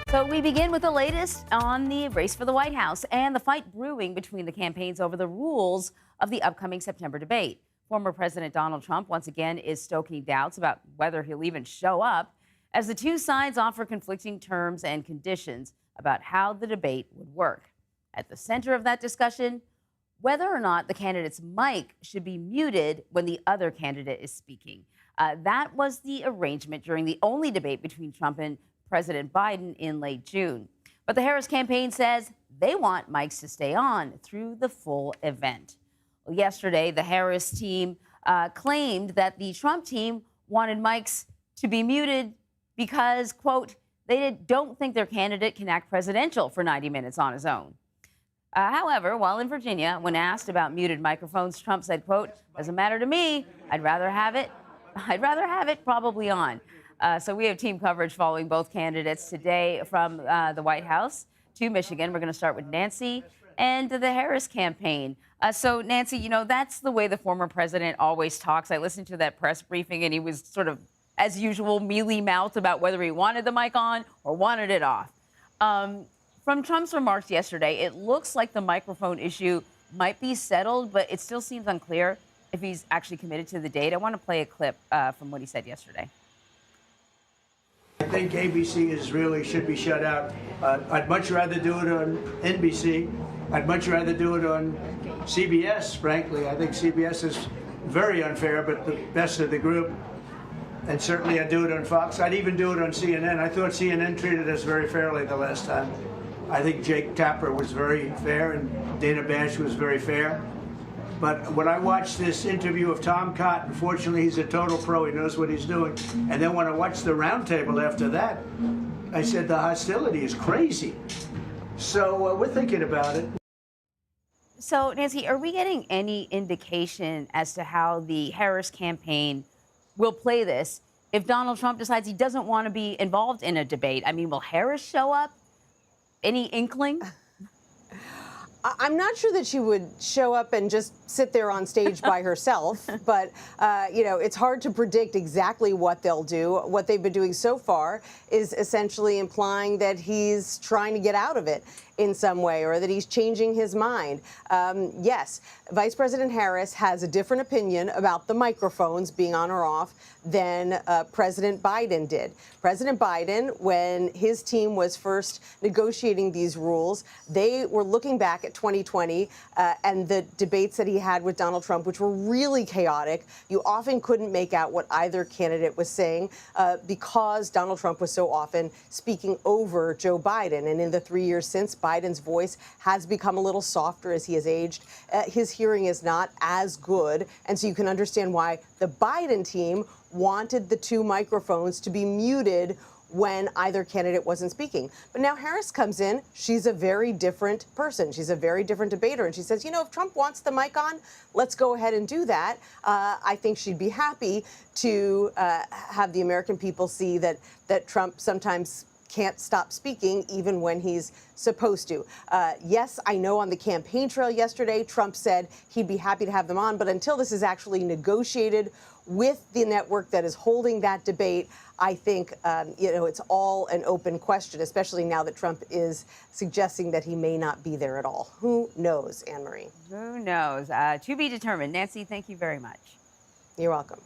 So we begin with the latest on the race for the White House and the fight brewing between the campaigns over the rules of the upcoming September debate. Former President Donald Trump once again is stoking doubts about whether he'll even show up as the two sides offer conflicting terms and conditions about how the debate would work. At the center of that discussion, whether or not the candidate's mic should be muted when the other candidate is speaking. That was the arrangement during the only debate between Trump and President Biden in late June. But the Harris campaign says they want mics to stay on through the full event. Well, yesterday, the Harris team claimed that the Trump team wanted mics to be muted because, quote, they don't think their candidate can act presidential for 90 minutes on his own. However, while in Virginia, when asked about muted microphones, Trump said, quote, doesn't matter to me. I'd rather have it probably on. So we have team coverage following both candidates today from the White House to Michigan. We're going to start with Nancy and the Harris campaign. So, Nancy, you know, that's the way the former president always talks. I listened to that press briefing, and he was sort of, as usual, mealy-mouthed about whether he wanted the mic on or wanted it off. From Trump's remarks yesterday, it looks like the microphone issue might be settled, but it still seems unclear if he's actually committed to the date. I want to play a clip from what he said yesterday. I think ABC really should be shut out. I'd much rather do it on NBC. I'd much rather do it on CBS, frankly. I think CBS is very unfair, but the best of the group. And certainly I'd do it on Fox. I'd even do it on CNN. I thought CNN treated us very fairly the last time. I think Jake Tapper was very fair and Dana Bash was very fair. But when I watched this interview of Tom Cotton, fortunately he's a total pro, he knows what he's doing. And then when I watched the roundtable after that, I said the hostility is crazy. So we're thinking about it. So, Nancy, are we getting any indication as to how the Harris campaign will play this if Donald Trump decides he doesn't want to be involved in a debate? I mean, will Harris show up? Any inkling? I'm not sure that she would show up and just sit there on stage by herself, but, you know, it's hard to predict exactly what they'll do. What they've been doing so far is essentially implying that he's trying to get out of it in some way or that he's changing his mind. Yes, Vice President Harris has a different opinion about the microphones being on or off than President Biden did. President Biden, when his team was first negotiating these rules, they were looking back at 2020 and the debates that he had with Donald Trump, which were really chaotic. You often couldn't make out what either candidate was saying because Donald Trump was so often speaking over Joe Biden. And in the 3 years since, Biden's voice has become a little softer as he has aged. His hearing is not as good. And so you can understand why the Biden team wanted the two microphones to be muted when either candidate wasn't speaking. But now Harris comes in. She's a very different person. She's a very different debater. And she says, you know, if Trump wants the mic on, let's go ahead and do that. I think she'd be happy to have the American people see that Trump sometimes can't stop speaking even when he's supposed to. Yes, I know on the campaign trail yesterday, Trump said he'd be happy to have them on, but until this is actually negotiated with the network that is holding that debate, I think, you know, it's all an open question, especially now that Trump is suggesting that he may not be there at all. Who knows, Anne Marie? Who knows? To be determined. Nancy, thank you very much. You're welcome.